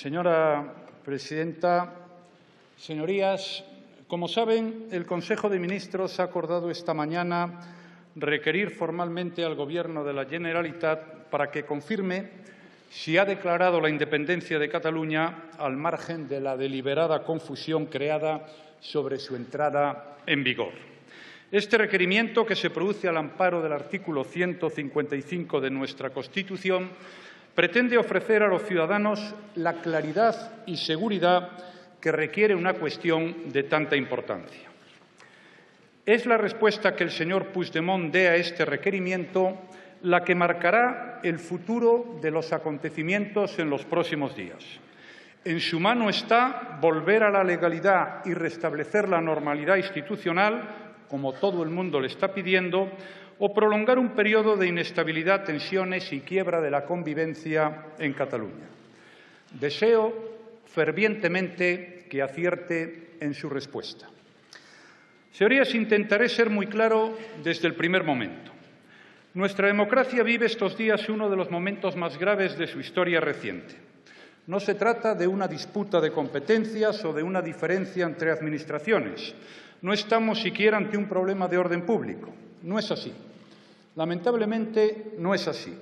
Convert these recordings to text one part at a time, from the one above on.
Señora presidenta, señorías, como saben, el Consejo de Ministros ha acordado esta mañana requerir formalmente al Gobierno de la Generalitat para que confirme si ha declarado la independencia de Cataluña al margen de la deliberada confusión creada sobre su entrada en vigor. Este requerimiento, que se produce al amparo del artículo 155 de nuestra Constitución, pretende ofrecer a los ciudadanos la claridad y seguridad que requiere una cuestión de tanta importancia. Es la respuesta que el señor Puigdemont dé a este requerimiento la que marcará el futuro de los acontecimientos en los próximos días. En su mano está volver a la legalidad y restablecer la normalidad institucional, como todo el mundo le está pidiendo, o prolongar un periodo de inestabilidad, tensiones y quiebra de la convivencia en Cataluña. Deseo fervientemente que acierte en su respuesta. Señorías, intentaré ser muy claro desde el primer momento. Nuestra democracia vive estos días uno de los momentos más graves de su historia reciente. No se trata de una disputa de competencias o de una diferencia entre administraciones. No estamos siquiera ante un problema de orden público. No es así. Lamentablemente, no es así.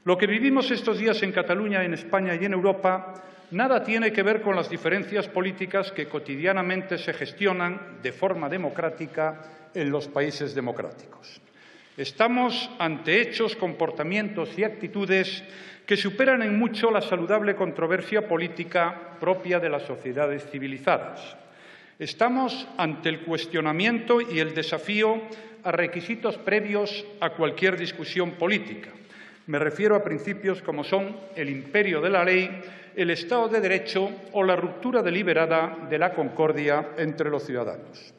Lo que vivimos estos días en Cataluña, en España y en Europa nada tiene que ver con las diferencias políticas que cotidianamente se gestionan de forma democrática en los países democráticos. Estamos ante hechos, comportamientos y actitudes que superan en mucho la saludable controversia política propia de las sociedades civilizadas. Estamos ante el cuestionamiento y el desafío a requisitos previos a cualquier discusión política. Me refiero a principios como son el imperio de la ley, el Estado de Derecho o la ruptura deliberada de la concordia entre los ciudadanos.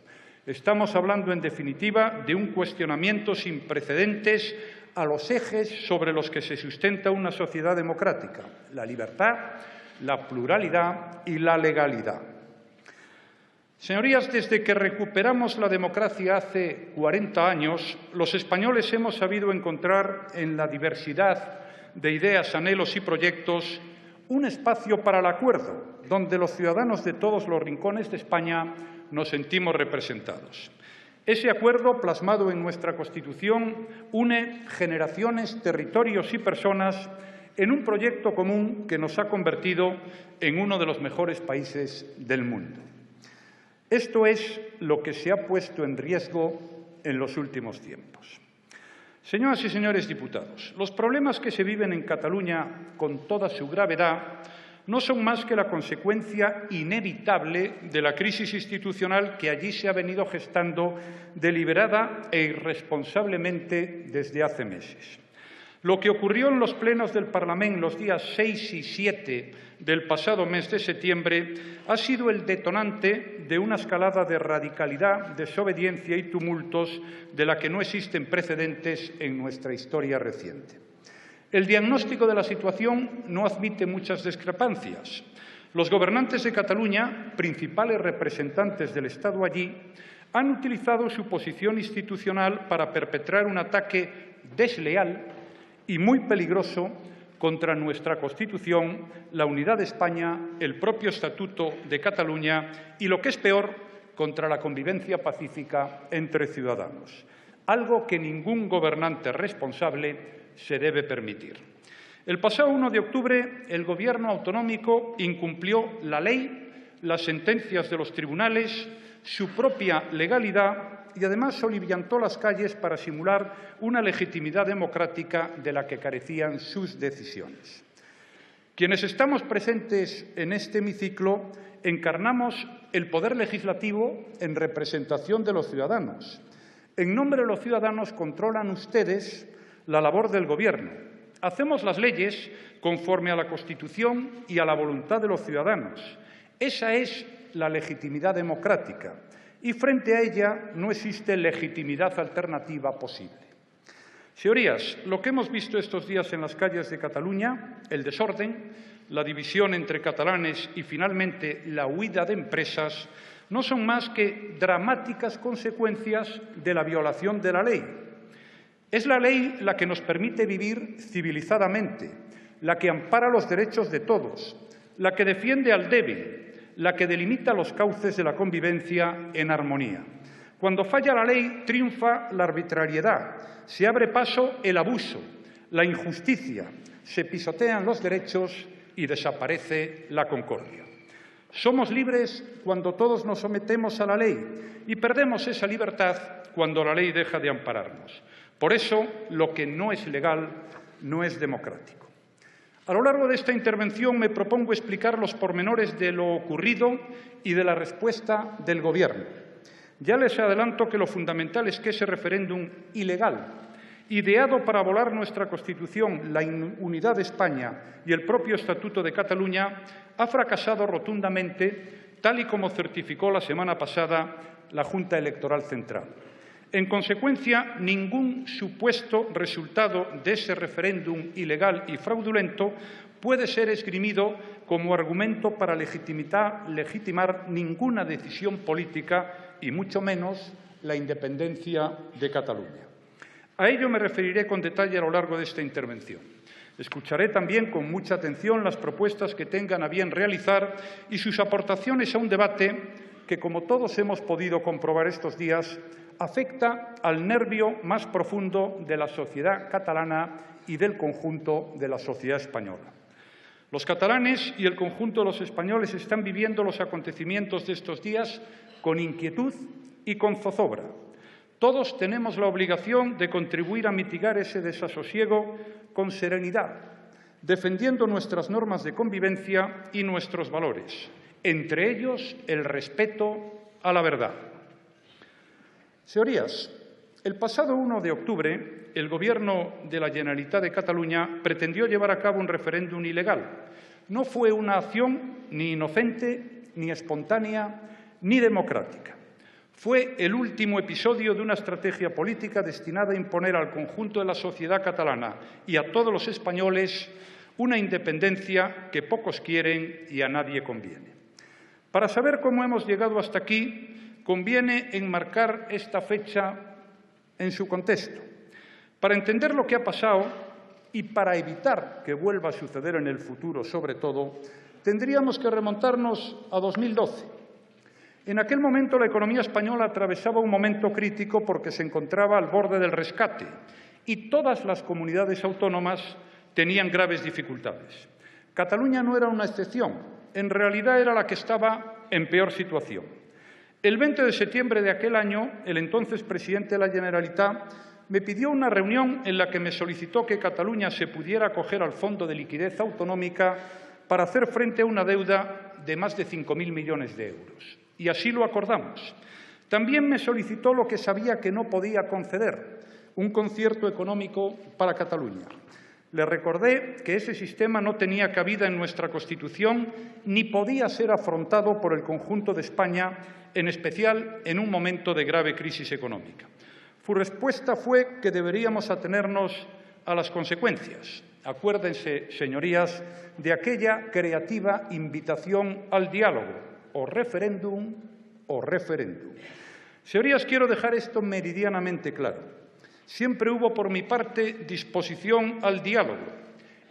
Estamos hablando, en definitiva, de un cuestionamiento sin precedentes a los ejes sobre los que se sustenta una sociedad democrática: la libertad, la pluralidad y la legalidad. Señorías, desde que recuperamos la democracia hace 40 años, los españoles hemos sabido encontrar en la diversidad de ideas, anhelos y proyectos un espacio para el acuerdo, donde los ciudadanos de todos los rincones de España nos sentimos representados. Ese acuerdo, plasmado en nuestra Constitución, une generaciones, territorios y personas en un proyecto común que nos ha convertido en uno de los mejores países del mundo. Esto es lo que se ha puesto en riesgo en los últimos tiempos. Señoras y señores diputados, los problemas que se viven en Cataluña, con toda su gravedad, no son más que la consecuencia inevitable de la crisis institucional que allí se ha venido gestando deliberada e irresponsablemente desde hace meses. Lo que ocurrió en los plenos del Parlamento los días 6 y 7 del pasado mes de septiembre ha sido el detonante de una escalada de radicalidad, desobediencia y tumultos de la que no existen precedentes en nuestra historia reciente. El diagnóstico de la situación no admite muchas discrepancias. Los gobernantes de Cataluña, principales representantes del Estado allí, han utilizado su posición institucional para perpetrar un ataque desleal y muy peligroso contra nuestra Constitución, la unidad de España, el propio Estatuto de Cataluña y, lo que es peor, contra la convivencia pacífica entre ciudadanos, algo que ningún gobernante responsable se debe permitir. El pasado 1 de octubre, el Gobierno autonómico incumplió la ley, las sentencias de los tribunales, su propia legalidad y, además, soliviantó las calles para simular una legitimidad democrática de la que carecían sus decisiones. Quienes estamos presentes en este hemiciclo encarnamos el poder legislativo en representación de los ciudadanos. En nombre de los ciudadanos controlan ustedes la labor del Gobierno. Hacemos las leyes conforme a la Constitución y a la voluntad de los ciudadanos. Esa es la legitimidad democrática y frente a ella no existe legitimidad alternativa posible. Señorías, lo que hemos visto estos días en las calles de Cataluña, el desorden, la división entre catalanes y, finalmente, la huida de empresas, no son más que dramáticas consecuencias de la violación de la ley. Es la ley la que nos permite vivir civilizadamente, la que ampara los derechos de todos, la que defiende al débil, la que delimita los cauces de la convivencia en armonía. Cuando falla la ley, triunfa la arbitrariedad, se abre paso el abuso, la injusticia, se pisotean los derechos y desaparece la concordia. Somos libres cuando todos nos sometemos a la ley y perdemos esa libertad cuando la ley deja de ampararnos. Por eso, lo que no es legal no es democrático. A lo largo de esta intervención me propongo explicar los pormenores de lo ocurrido y de la respuesta del Gobierno. Ya les adelanto que lo fundamental es que ese referéndum ilegal, ideado para volar nuestra Constitución, la unidad de España y el propio Estatuto de Cataluña, ha fracasado rotundamente, tal y como certificó la semana pasada la Junta Electoral Central. En consecuencia, ningún supuesto resultado de ese referéndum ilegal y fraudulento puede ser esgrimido como argumento para legitimar ninguna decisión política y mucho menos la independencia de Cataluña. A ello me referiré con detalle a lo largo de esta intervención. Escucharé también con mucha atención las propuestas que tengan a bien realizar y sus aportaciones a un debate que, como todos hemos podido comprobar estos días, afecta al nervio más profundo de la sociedad catalana y del conjunto de la sociedad española. Los catalanes y el conjunto de los españoles están viviendo los acontecimientos de estos días con inquietud y con zozobra. Todos tenemos la obligación de contribuir a mitigar ese desasosiego con serenidad, defendiendo nuestras normas de convivencia y nuestros valores, entre ellos el respeto a la verdad. Señorías, el pasado 1 de octubre, el Gobierno de la Generalitat de Cataluña pretendió llevar a cabo un referéndum ilegal. No fue una acción ni inocente, ni espontánea, ni democrática. Fue el último episodio de una estrategia política destinada a imponer al conjunto de la sociedad catalana y a todos los españoles una independencia que pocos quieren y a nadie conviene. Para saber cómo hemos llegado hasta aquí, conviene enmarcar esta fecha en su contexto. Para entender lo que ha pasado y para evitar que vuelva a suceder en el futuro, sobre todo, tendríamos que remontarnos a 2012. En aquel momento la economía española atravesaba un momento crítico porque se encontraba al borde del rescate y todas las comunidades autónomas tenían graves dificultades. Cataluña no era una excepción, en realidad era la que estaba en peor situación. El 20 de septiembre de aquel año, el entonces presidente de la Generalitat me pidió una reunión en la que me solicitó que Cataluña se pudiera acoger al Fondo de Liquidez Autonómica para hacer frente a una deuda de más de 5.000 millones de euros. Y así lo acordamos. También me solicitó lo que sabía que no podía conceder, un concierto económico para Cataluña. Le recordé que ese sistema no tenía cabida en nuestra Constitución ni podía ser afrontado por el conjunto de España, en especial en un momento de grave crisis económica. Su respuesta fue que deberíamos atenernos a las consecuencias. Acuérdense, señorías, de aquella creativa invitación al diálogo, o referéndum o referéndum. Señorías, quiero dejar esto meridianamente claro. Siempre hubo por mi parte disposición al diálogo.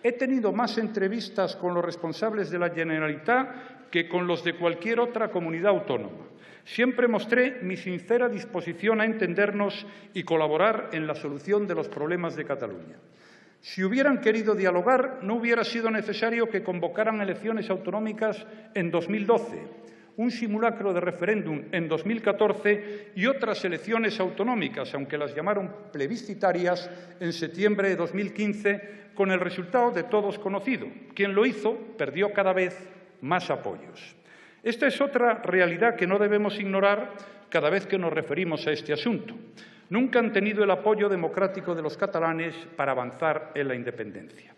He tenido más entrevistas con los responsables de la Generalitat que con los de cualquier otra comunidad autónoma. Siempre mostré mi sincera disposición a entendernos y colaborar en la solución de los problemas de Cataluña. Si hubieran querido dialogar, no hubiera sido necesario que convocaran elecciones autonómicas en 2012, un simulacro de referéndum en 2014 y otras elecciones autonómicas, aunque las llamaron plebiscitarias, en septiembre de 2015, con el resultado de todos conocido. Quien lo hizo perdió cada vez más apoyos. Esta es otra realidad que no debemos ignorar cada vez que nos referimos a este asunto. Nunca han tenido el apoyo democrático de los catalanes para avanzar en la independencia.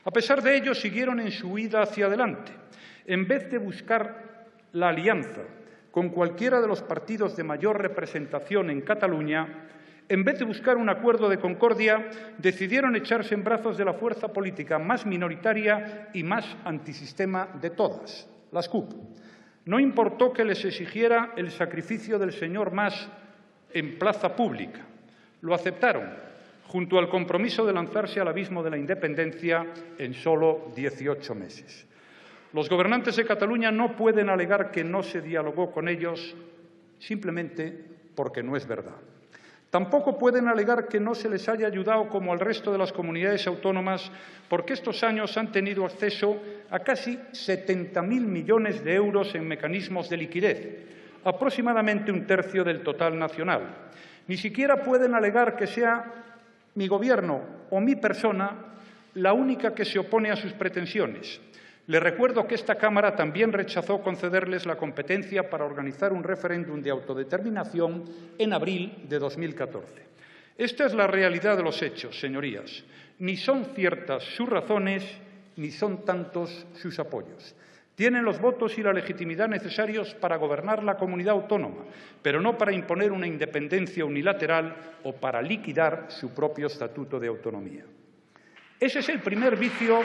A pesar de ello, siguieron en su huida hacia adelante. En vez de buscar la alianza con cualquiera de los partidos de mayor representación en Cataluña, en vez de buscar un acuerdo de concordia, decidieron echarse en brazos de la fuerza política más minoritaria y más antisistema de todas, las CUP. No importó que les exigiera el sacrificio del señor Mas en plaza pública. Lo aceptaron, junto al compromiso de lanzarse al abismo de la independencia en solo 18 meses. Los gobernantes de Cataluña no pueden alegar que no se dialogó con ellos simplemente porque no es verdad. Tampoco pueden alegar que no se les haya ayudado como al resto de las comunidades autónomas, porque estos años han tenido acceso a casi 70.000 millones de euros en mecanismos de liquidez, aproximadamente un tercio del total nacional. Ni siquiera pueden alegar que sea mi Gobierno o mi persona la única que se opone a sus pretensiones. Les recuerdo que esta Cámara también rechazó concederles la competencia para organizar un referéndum de autodeterminación en abril de 2014. Esta es la realidad de los hechos, señorías. Ni son ciertas sus razones, ni son tantos sus apoyos. Tienen los votos y la legitimidad necesarios para gobernar la comunidad autónoma, pero no para imponer una independencia unilateral o para liquidar su propio estatuto de autonomía. Ese es el primer vicio.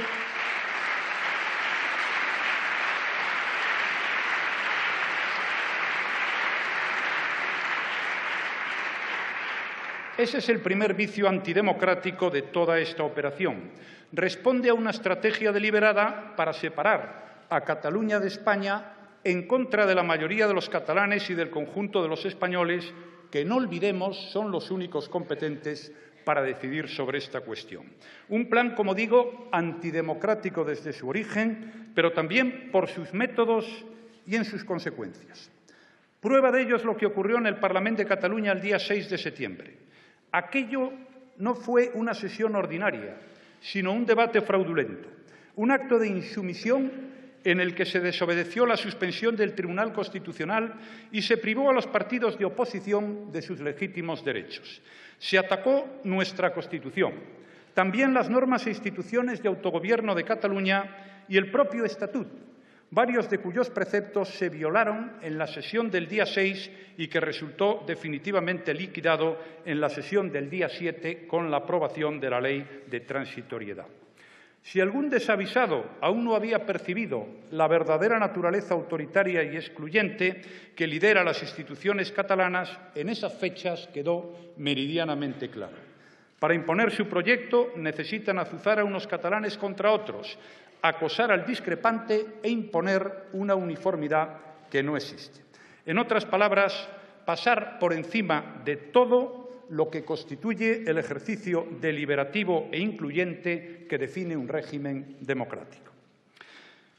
Ese es el primer vicio antidemocrático de toda esta operación. Responde a una estrategia deliberada para separar a Cataluña de España en contra de la mayoría de los catalanes y del conjunto de los españoles, que no olvidemos son los únicos competentes para decidir sobre esta cuestión. Un plan, como digo, antidemocrático desde su origen, pero también por sus métodos y en sus consecuencias. Prueba de ello es lo que ocurrió en el Parlamento de Cataluña el día 6 de septiembre. Aquello no fue una sesión ordinaria, sino un debate fraudulento, un acto de insumisión en el que se desobedeció la suspensión del Tribunal Constitucional y se privó a los partidos de oposición de sus legítimos derechos. Se atacó nuestra Constitución, también las normas e instituciones de autogobierno de Cataluña y el propio Estatut, varios de cuyos preceptos se violaron en la sesión del día 6 y que resultó definitivamente liquidado en la sesión del día 7 con la aprobación de la Ley de Transitoriedad. Si algún desavisado aún no había percibido la verdadera naturaleza autoritaria y excluyente que lidera las instituciones catalanas, en esas fechas quedó meridianamente claro. Para imponer su proyecto necesitan azuzar a unos catalanes contra otros, acosar al discrepante e imponer una uniformidad que no existe. En otras palabras, pasar por encima de todo lo que constituye el ejercicio deliberativo e incluyente que define un régimen democrático.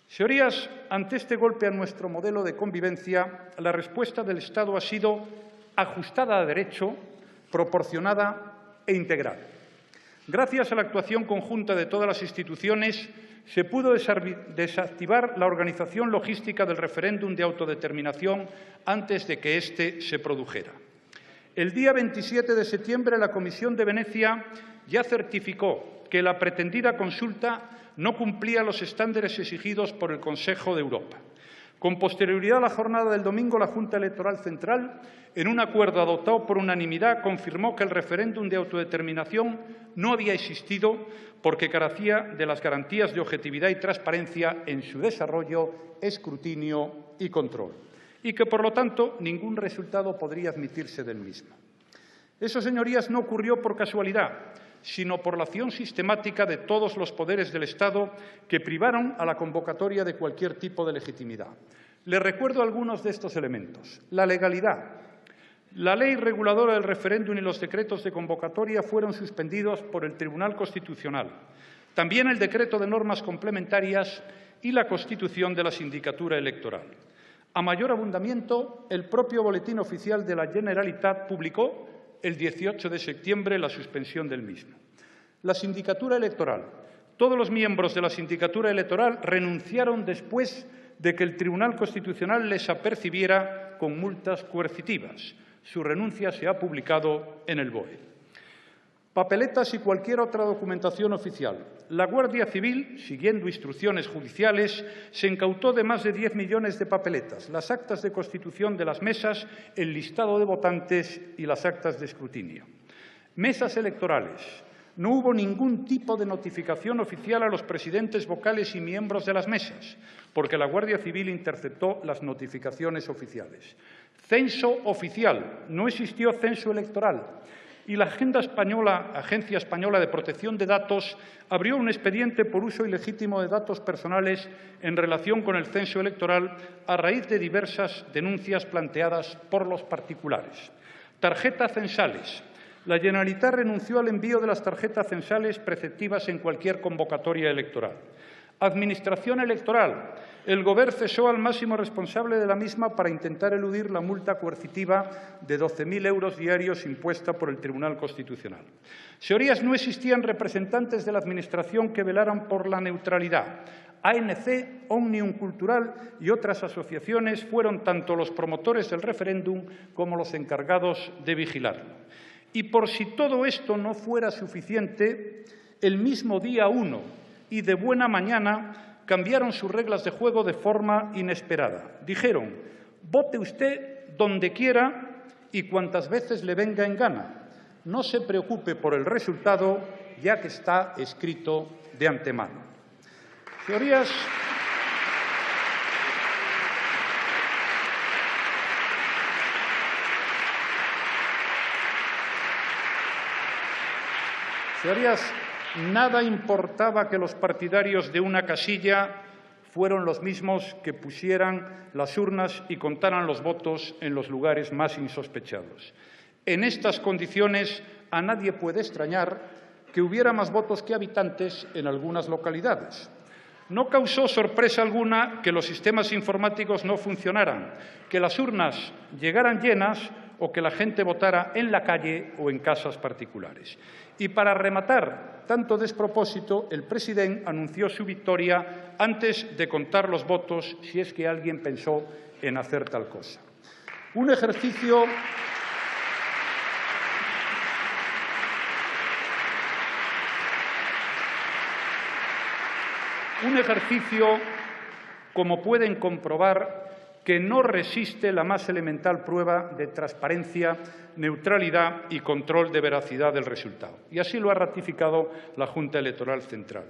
Señorías, ante este golpe a nuestro modelo de convivencia, la respuesta del Estado ha sido ajustada a derecho, proporcionada e integral. Gracias a la actuación conjunta de todas las instituciones, se pudo desactivar la organización logística del referéndum de autodeterminación antes de que éste se produjera. El día 27 de septiembre, la Comisión de Venecia ya certificó que la pretendida consulta no cumplía los estándares exigidos por el Consejo de Europa. Con posterioridad a la jornada del domingo, la Junta Electoral Central, en un acuerdo adoptado por unanimidad, confirmó que el referéndum de autodeterminación no había existido porque carecía de las garantías de objetividad y transparencia en su desarrollo, escrutinio y control, y que, por lo tanto, ningún resultado podría admitirse del mismo. Eso, señorías, no ocurrió por casualidad, sino por la acción sistemática de todos los poderes del Estado que privaron a la convocatoria de cualquier tipo de legitimidad. Les recuerdo algunos de estos elementos. La legalidad. La ley reguladora del referéndum y los decretos de convocatoria fueron suspendidos por el Tribunal Constitucional. También el decreto de normas complementarias y la constitución de la sindicatura electoral. A mayor abundamiento, el propio Boletín Oficial de la Generalitat publicó el 18 de septiembre la suspensión del mismo. La sindicatura electoral. Todos los miembros de la sindicatura electoral renunciaron después de que el Tribunal Constitucional les apercibiera con multas coercitivas. Su renuncia se ha publicado en el BOE. Papeletas y cualquier otra documentación oficial. La Guardia Civil, siguiendo instrucciones judiciales, se incautó de más de 10 millones de papeletas, las actas de constitución de las mesas, el listado de votantes y las actas de escrutinio. Mesas electorales. No hubo ningún tipo de notificación oficial a los presidentes vocales y miembros de las mesas, porque la Guardia Civil interceptó las notificaciones oficiales. Censo oficial. No existió censo electoral. y la Agencia Española de Protección de Datos abrió un expediente por uso ilegítimo de datos personales en relación con el censo electoral a raíz de diversas denuncias planteadas por los particulares. Tarjetas censales. La Generalitat renunció al envío de las tarjetas censales preceptivas en cualquier convocatoria electoral. Administración electoral. El Govern cesó al máximo responsable de la misma para intentar eludir la multa coercitiva de 12.000 euros diarios impuesta por el Tribunal Constitucional. Señorías, no existían representantes de la Administración que velaran por la neutralidad. ANC, Òmnium Cultural y otras asociaciones fueron tanto los promotores del referéndum como los encargados de vigilarlo. Y por si todo esto no fuera suficiente, el mismo día 1 y de buena mañana cambiaron sus reglas de juego de forma inesperada. Dijeron, vote usted donde quiera y cuantas veces le venga en gana. No se preocupe por el resultado, ya que está escrito de antemano. Señorías, nada importaba que los partidarios de una casilla fueron los mismos que pusieran las urnas y contaran los votos en los lugares más insospechados. En estas condiciones, a nadie puede extrañar que hubiera más votos que habitantes en algunas localidades. No causó sorpresa alguna que los sistemas informáticos no funcionaran, que las urnas llegaran llenas o que la gente votara en la calle o en casas particulares. Y para rematar tanto despropósito, el presidente anunció su victoria antes de contar los votos, si es que alguien pensó en hacer tal cosa. Un ejercicio como pueden comprobar, que no resiste la más elemental prueba de transparencia, neutralidad y control de veracidad del resultado. Y así lo ha ratificado la Junta Electoral Central.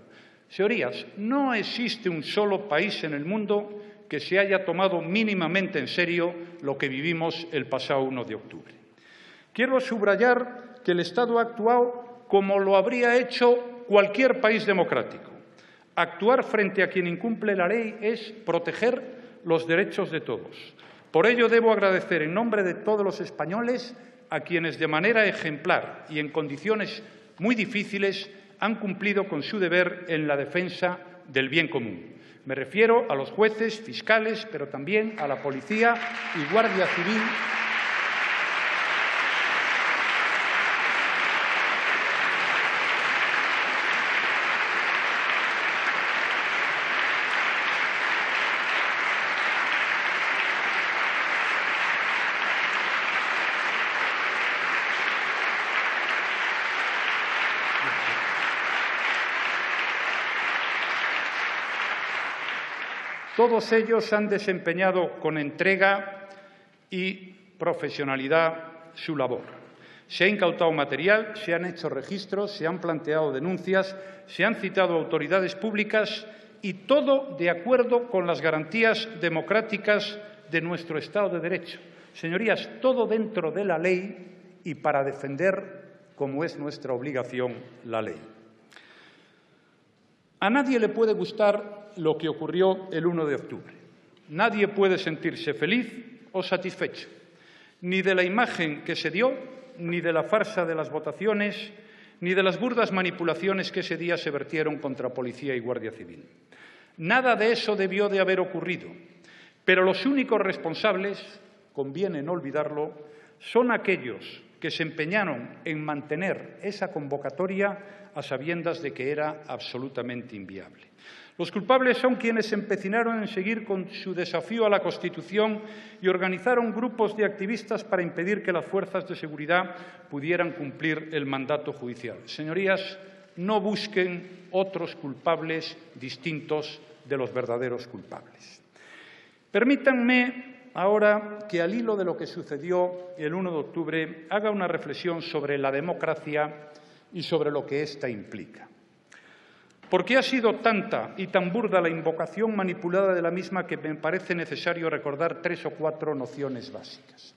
Señorías, no existe un solo país en el mundo que se haya tomado mínimamente en serio lo que vivimos el pasado 1 de octubre. Quiero subrayar que el Estado ha actuado como lo habría hecho cualquier país democrático. Actuar frente a quien incumple la ley es proteger los derechos de todos. Por ello, debo agradecer en nombre de todos los españoles a quienes de manera ejemplar y en condiciones muy difíciles han cumplido con su deber en la defensa del bien común. Me refiero a los jueces, fiscales, pero también a la policía y Guardia Civil, todos ellos han desempeñado con entrega y profesionalidad su labor. Se ha incautado material, se han hecho registros, se han planteado denuncias, se han citado autoridades públicas y todo de acuerdo con las garantías democráticas de nuestro Estado de Derecho. Señorías, todo dentro de la ley y para defender, como es nuestra obligación, la ley. A nadie le puede gustar lo que ocurrió el 1 de octubre. Nadie puede sentirse feliz o satisfecho, ni de la imagen que se dio, ni de la farsa de las votaciones, ni de las burdas manipulaciones que ese día se vertieron contra Policía y Guardia Civil. Nada de eso debió de haber ocurrido, pero los únicos responsables, conviene no olvidarlo, son aquellos que se empeñaron en mantener esa convocatoria a sabiendas de que era absolutamente inviable. Los culpables son quienes se empecinaron en seguir con su desafío a la Constitución y organizaron grupos de activistas para impedir que las fuerzas de seguridad pudieran cumplir el mandato judicial. Señorías, no busquen otros culpables distintos de los verdaderos culpables. Permítanme ahora que, al hilo de lo que sucedió el 1 de octubre, haga una reflexión sobre la democracia y sobre lo que ésta implica. ¿Por qué ha sido tanta y tan burda la invocación manipulada de la misma que me parece necesario recordar 3 o 4 nociones básicas?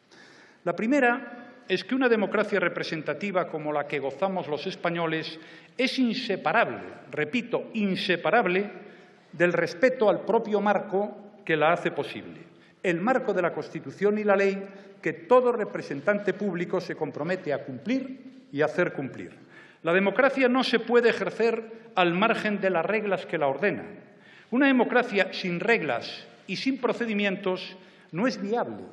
La primera es que una democracia representativa como la que gozamos los españoles es inseparable, repito, inseparable del respeto al propio marco que la hace posible, el marco de la Constitución y la ley que todo representante público se compromete a cumplir y hacer cumplir. La democracia no se puede ejercer al margen de las reglas que la ordenan. Una democracia sin reglas y sin procedimientos no es viable.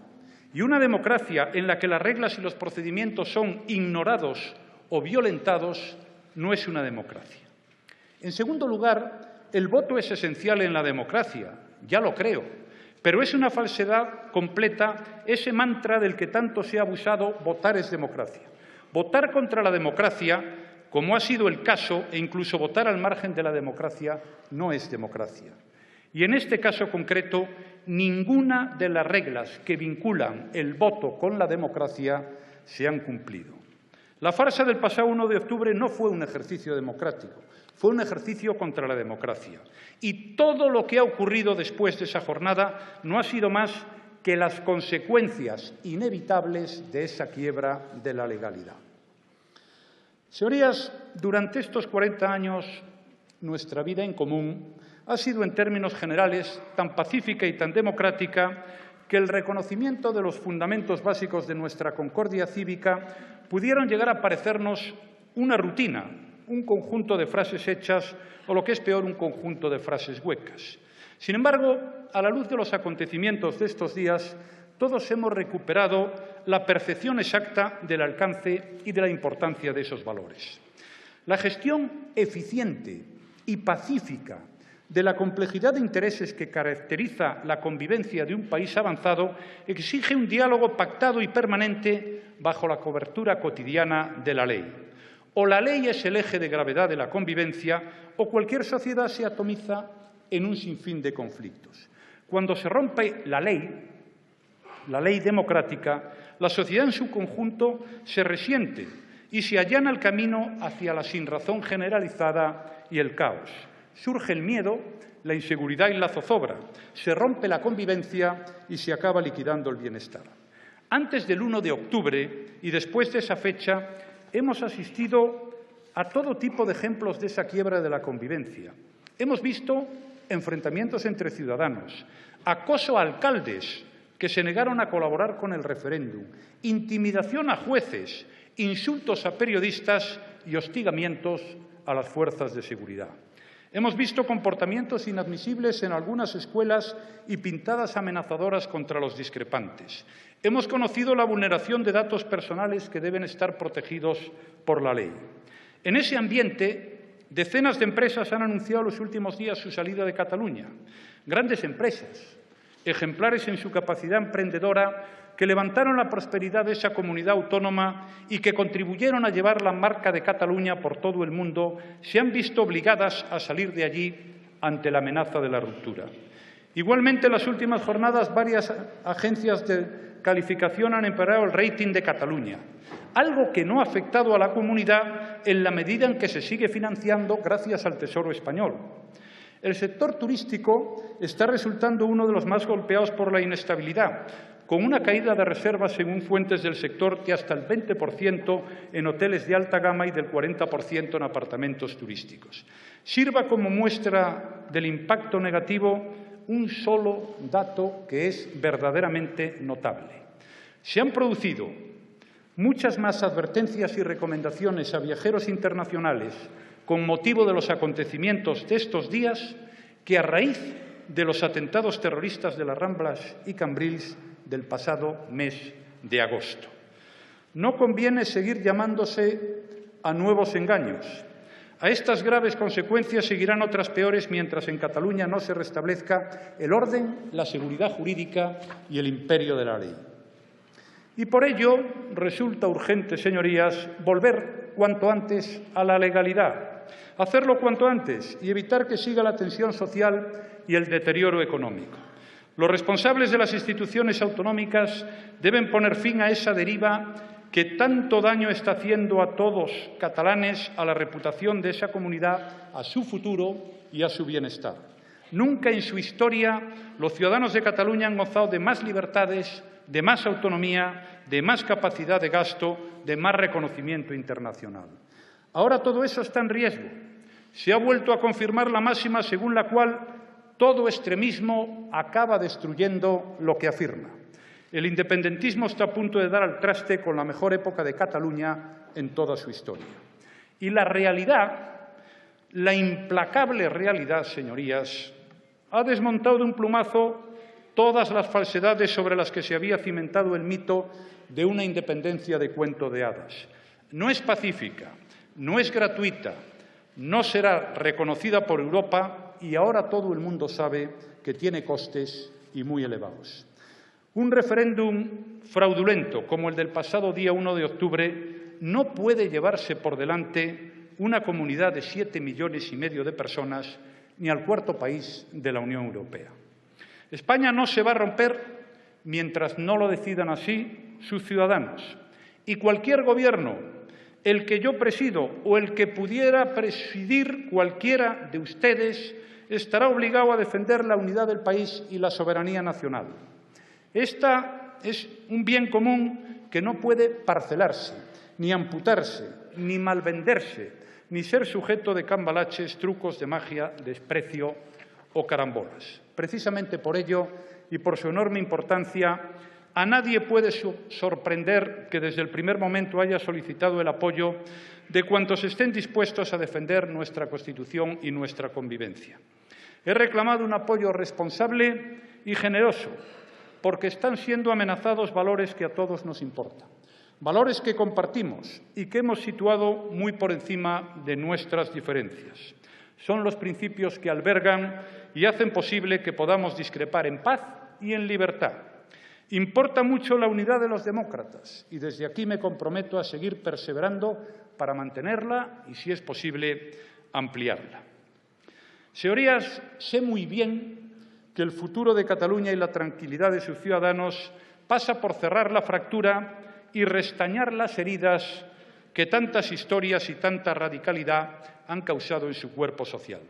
Y una democracia en la que las reglas y los procedimientos son ignorados o violentados no es una democracia. En segundo lugar, el voto es esencial en la democracia, ya lo creo, pero es una falsedad completa ese mantra del que tanto se ha abusado: votar es democracia. Votar contra la democracia, como ha sido el caso, e incluso votar al margen de la democracia, no es democracia. Y en este caso concreto, ninguna de las reglas que vinculan el voto con la democracia se han cumplido. La farsa del pasado 1 de octubre no fue un ejercicio democrático, fue un ejercicio contra la democracia. Y todo lo que ha ocurrido después de esa jornada no ha sido más que las consecuencias inevitables de esa quiebra de la legalidad. Señorías, durante estos 40 años, nuestra vida en común ha sido, en términos generales, tan pacífica y tan democrática que el reconocimiento de los fundamentos básicos de nuestra concordia cívica pudieron llegar a parecernos una rutina, un conjunto de frases hechas o, lo que es peor, un conjunto de frases huecas. Sin embargo, a la luz de los acontecimientos de estos días, todos hemos recuperado la percepción exacta del alcance y de la importancia de esos valores. La gestión eficiente y pacífica de la complejidad de intereses que caracteriza la convivencia de un país avanzado exige un diálogo pactado y permanente bajo la cobertura cotidiana de la ley. O la ley es el eje de gravedad de la convivencia, o cualquier sociedad se atomiza en un sinfín de conflictos. Cuando se rompe la ley democrática, la sociedad en su conjunto se resiente y se allana el camino hacia la sinrazón generalizada y el caos. Surge el miedo, la inseguridad y la zozobra, se rompe la convivencia y se acaba liquidando el bienestar. Antes del 1 de octubre y después de esa fecha, hemos asistido a todo tipo de ejemplos de esa quiebra de la convivencia. Hemos visto enfrentamientos entre ciudadanos, acoso a alcaldes que se negaron a colaborar con el referéndum, intimidación a jueces, insultos a periodistas y hostigamientos a las fuerzas de seguridad. Hemos visto comportamientos inadmisibles en algunas escuelas y pintadas amenazadoras contra los discrepantes. Hemos conocido la vulneración de datos personales que deben estar protegidos por la ley. En ese ambiente, decenas de empresas han anunciado en los últimos días su salida de Cataluña. Grandes empresas, ejemplares en su capacidad emprendedora, que levantaron la prosperidad de esa comunidad autónoma y que contribuyeron a llevar la marca de Cataluña por todo el mundo, se han visto obligadas a salir de allí ante la amenaza de la ruptura. Igualmente, en las últimas jornadas, varias agencias de calificación han empeorado el rating de Cataluña, algo que no ha afectado a la comunidad en la medida en que se sigue financiando gracias al Tesoro español. El sector turístico está resultando uno de los más golpeados por la inestabilidad, con una caída de reservas, según fuentes del sector, de hasta el 20% en hoteles de alta gama y del 40% en apartamentos turísticos. Sirva como muestra del impacto negativo un solo dato que es verdaderamente notable. Se han producido muchas más advertencias y recomendaciones a viajeros internacionales con motivo de los acontecimientos de estos días que a raíz de los atentados terroristas de las Ramblas y Cambrils del pasado mes de agosto. No conviene seguir llamándose a nuevos engaños. A estas graves consecuencias seguirán otras peores mientras en Cataluña no se restablezca el orden, la seguridad jurídica y el imperio de la ley. Y por ello resulta urgente, señorías, volver cuanto antes a la legalidad, hacerlo cuanto antes y evitar que siga la tensión social y el deterioro económico. Los responsables de las instituciones autonómicas deben poner fin a esa deriva que tanto daño está haciendo a todos catalanes, a la reputación de esa comunidad, a su futuro y a su bienestar. Nunca en su historia los ciudadanos de Cataluña han gozado de más libertades, de más autonomía, de más capacidad de gasto, de más reconocimiento internacional. Ahora todo eso está en riesgo. Se ha vuelto a confirmar la máxima según la cual todo extremismo acaba destruyendo lo que afirma. El independentismo está a punto de dar al traste con la mejor época de Cataluña en toda su historia. Y la realidad, la implacable realidad, señorías, ha desmontado de un plumazo todas las falsedades sobre las que se había cimentado el mito de una independencia de cuento de hadas. No es pacífica, no es gratuita, no será reconocida por Europa y ahora todo el mundo sabe que tiene costes y muy elevados. Un referéndum fraudulento como el del pasado día 1 de octubre no puede llevarse por delante una comunidad de 7,5 millones de personas ni al cuarto país de la Unión Europea. España no se va a romper mientras no lo decidan así sus ciudadanos. Y cualquier gobierno, el que yo presido o el que pudiera presidir cualquiera de ustedes, estará obligado a defender la unidad del país y la soberanía nacional. Esta es un bien común que no puede parcelarse, ni amputarse, ni malvenderse, ni ser sujeto de cambalaches, trucos de magia, desprecio o carambolas. Precisamente por ello y por su enorme importancia, a nadie puede sorprender que desde el primer momento haya solicitado el apoyo de cuantos estén dispuestos a defender nuestra Constitución y nuestra convivencia. He reclamado un apoyo responsable y generoso, porque están siendo amenazados valores que a todos nos importan, valores que compartimos y que hemos situado muy por encima de nuestras diferencias. Son los principios que albergan y hacen posible que podamos discrepar en paz y en libertad. Importa mucho la unidad de los demócratas y desde aquí me comprometo a seguir perseverando para mantenerla y, si es posible, ampliarla. Señorías, sé muy bien que el futuro de Cataluña y la tranquilidad de sus ciudadanos pasa por cerrar la fractura y restañar las heridas que tantas historias y tanta radicalidad han causado en su cuerpo social.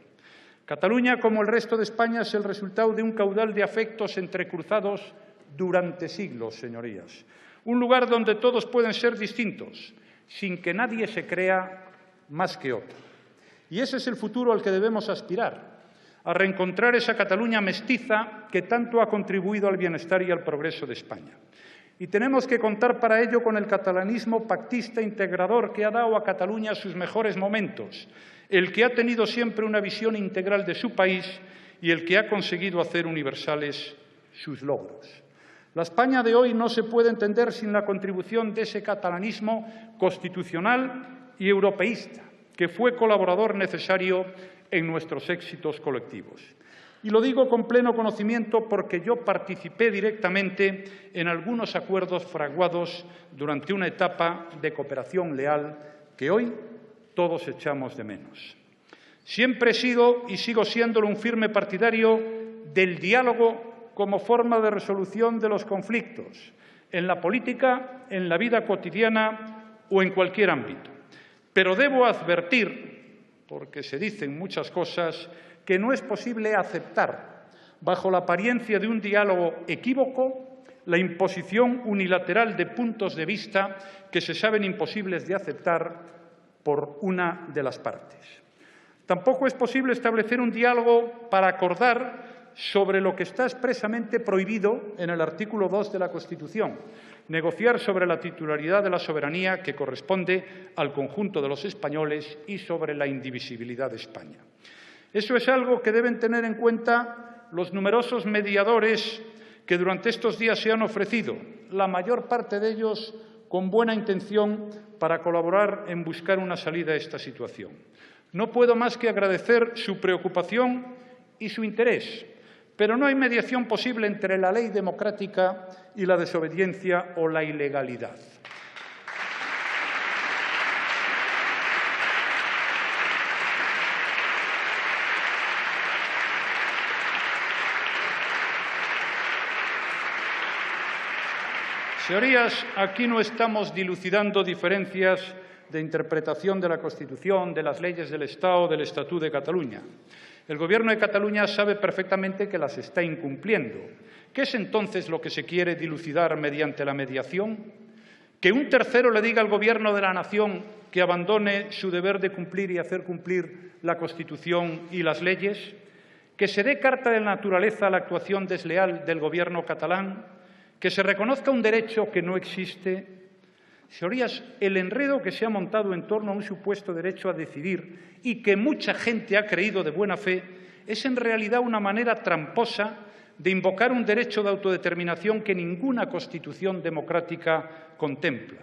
Cataluña, como el resto de España, es el resultado de un caudal de afectos entrecruzados durante siglos, señorías. Un lugar donde todos pueden ser distintos, sin que nadie se crea más que otro. Y ese es el futuro al que debemos aspirar, a reencontrar esa Cataluña mestiza que tanto ha contribuido al bienestar y al progreso de España. Y tenemos que contar para ello con el catalanismo pactista integrador que ha dado a Cataluña sus mejores momentos, el que ha tenido siempre una visión integral de su país y el que ha conseguido hacer universales sus logros. La España de hoy no se puede entender sin la contribución de ese catalanismo constitucional y europeísta, que fue colaborador necesario en nuestros éxitos colectivos. Y lo digo con pleno conocimiento porque yo participé directamente en algunos acuerdos fraguados durante una etapa de cooperación leal que hoy todos echamos de menos. Siempre he sido y sigo siéndolo un firme partidario del diálogo como forma de resolución de los conflictos, en la política, en la vida cotidiana o en cualquier ámbito. Pero debo advertir, porque se dicen muchas cosas, que no es posible aceptar, bajo la apariencia de un diálogo equívoco, la imposición unilateral de puntos de vista que se saben imposibles de aceptar por una de las partes. Tampoco es posible establecer un diálogo para acordar sobre lo que está expresamente prohibido en el artículo 2 de la Constitución, negociar sobre la titularidad de la soberanía que corresponde al conjunto de los españoles y sobre la indivisibilidad de España. Eso es algo que deben tener en cuenta los numerosos mediadores que durante estos días se han ofrecido, la mayor parte de ellos con buena intención para colaborar en buscar una salida a esta situación. No puedo más que agradecer su preocupación y su interés, pero no hay mediación posible entre la ley democrática y la desobediencia o la ilegalidad. Señorías, aquí no estamos dilucidando diferencias de interpretación de la Constitución, de las leyes del Estado, del Estatut de Cataluña. El Gobierno de Cataluña sabe perfectamente que las está incumpliendo ¿Qué es entonces lo que se quiere dilucidar mediante la mediación? ¿Que un tercero le diga al Gobierno de la nación que abandone su deber de cumplir y hacer cumplir la Constitución y las leyes? ¿Que se dé carta de naturaleza a la actuación desleal del Gobierno catalán? ¿Que se reconozca un derecho que no existe? Señorías, el enredo que se ha montado en torno a un supuesto derecho a decidir y que mucha gente ha creído de buena fe es en realidad una manera tramposa de invocar un derecho de autodeterminación que ninguna Constitución democrática contempla.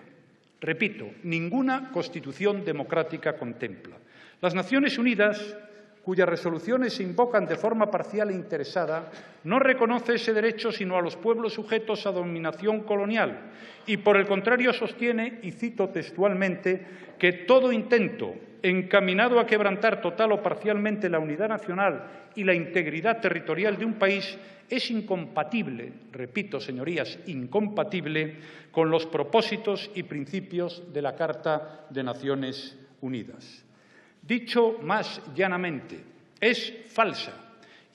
Repito, ninguna Constitución democrática contempla. Las Naciones Unidas, cuyas resoluciones se invocan de forma parcial e interesada, no reconoce ese derecho sino a los pueblos sujetos a dominación colonial y, por el contrario, sostiene, y cito textualmente, que todo intento encaminado a quebrantar total o parcialmente la unidad nacional y la integridad territorial de un país es incompatible, repito, señorías, incompatible con los propósitos y principios de la Carta de Naciones Unidas. Dicho más llanamente, es falsa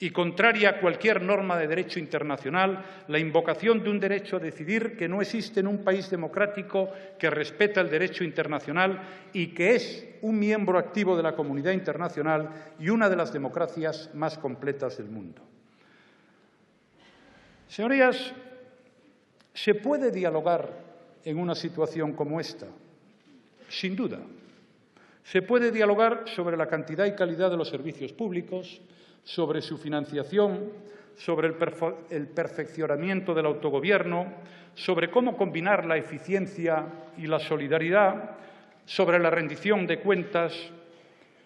y contraria a cualquier norma de derecho internacional la invocación de un derecho a decidir que no existe en un país democrático que respeta el derecho internacional y que es un miembro activo de la comunidad internacional y una de las democracias más completas del mundo. Señorías, ¿se puede dialogar en una situación como esta? Sin duda. Se puede dialogar sobre la cantidad y calidad de los servicios públicos, sobre su financiación, sobre el perfeccionamiento del autogobierno, sobre cómo combinar la eficiencia y la solidaridad, sobre la rendición de cuentas.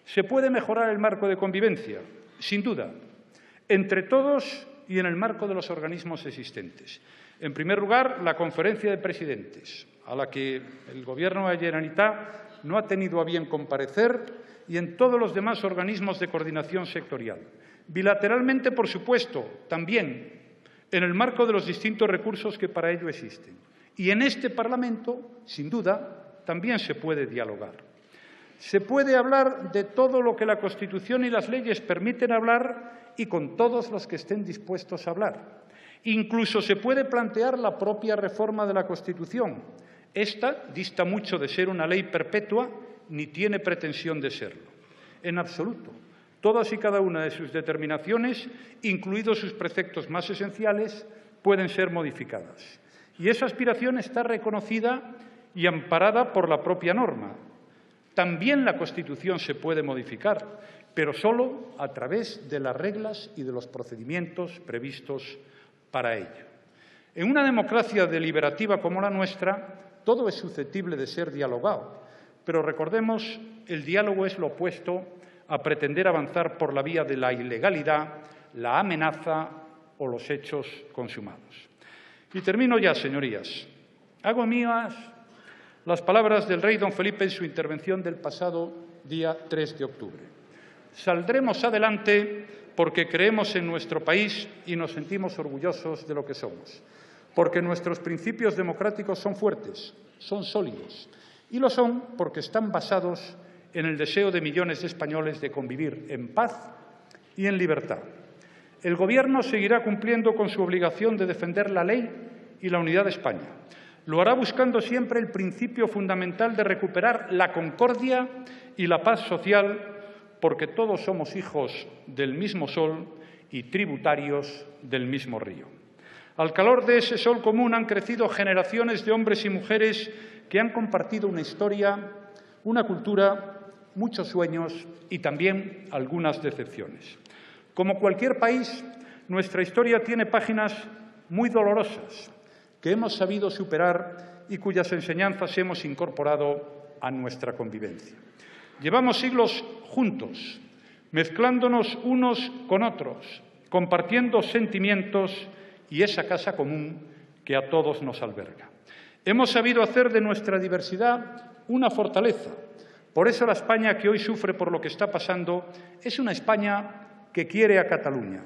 ¿Se puede mejorar el marco de convivencia? Sin duda, entre todos y en el marco de los organismos existentes. En primer lugar, la Conferencia de Presidentes, a la que el Gobierno de la Generalitat no ha tenido a bien comparecer, y en todos los demás organismos de coordinación sectorial. Bilateralmente, por supuesto, también en el marco de los distintos recursos que para ello existen. Y en este Parlamento, sin duda, también se puede dialogar. Se puede hablar de todo lo que la Constitución y las leyes permiten hablar y con todos los que estén dispuestos a hablar. Incluso se puede plantear la propia reforma de la Constitución. Esta dista mucho de ser una ley perpetua ni tiene pretensión de serlo. En absoluto. Todas y cada una de sus determinaciones, incluidos sus preceptos más esenciales, pueden ser modificadas. Y esa aspiración está reconocida y amparada por la propia norma. También la Constitución se puede modificar, pero solo a través de las reglas y de los procedimientos previstos para ello. En una democracia deliberativa como la nuestra, todo es susceptible de ser dialogado, pero recordemos, el diálogo es lo opuesto a pretender avanzar por la vía de la ilegalidad, la amenaza o los hechos consumados. Y termino ya, señorías. Hago mías las palabras del rey don Felipe en su intervención del pasado día 3 de octubre. Saldremos adelante porque creemos en nuestro país y nos sentimos orgullosos de lo que somos, porque nuestros principios democráticos son fuertes, son sólidos, y lo son porque están basados en el deseo de millones de españoles de convivir en paz y en libertad. El Gobierno seguirá cumpliendo con su obligación de defender la ley y la unidad de España. Lo hará buscando siempre el principio fundamental de recuperar la concordia y la paz social, porque todos somos hijos del mismo sol y tributarios del mismo río. Al calor de ese sol común han crecido generaciones de hombres y mujeres que han compartido una historia, una cultura, muchos sueños y también algunas decepciones. Como cualquier país, nuestra historia tiene páginas muy dolorosas que hemos sabido superar y cuyas enseñanzas hemos incorporado a nuestra convivencia. Llevamos siglos juntos, mezclándonos unos con otros, compartiendo sentimientos y esa casa común que a todos nos alberga. Hemos sabido hacer de nuestra diversidad una fortaleza. Por eso la España que hoy sufre por lo que está pasando es una España que quiere a Cataluña,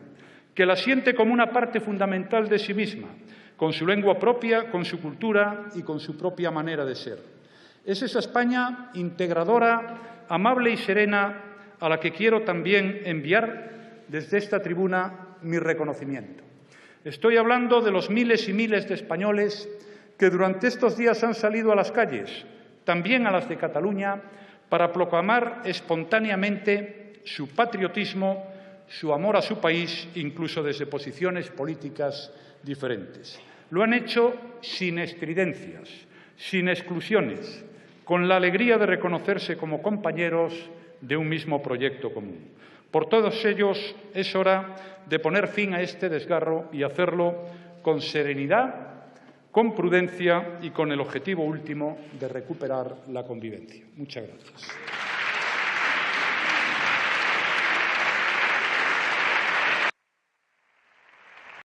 que la siente como una parte fundamental de sí misma, con su lengua propia, con su cultura y con su propia manera de ser. Es esa España integradora, amable y serena, a la que quiero también enviar desde esta tribuna mi reconocimiento. Estoy hablando de los miles y miles de españoles que durante estos días han salido a las calles, también a las de Cataluña, para proclamar espontáneamente su patriotismo, su amor a su país, incluso desde posiciones políticas diferentes. Lo han hecho sin estridencias, sin exclusiones, con la alegría de reconocerse como compañeros de un mismo proyecto común. Por todos ellos es hora de poner fin a este desgarro y hacerlo con serenidad, con prudencia y con el objetivo último de recuperar la convivencia. Muchas gracias.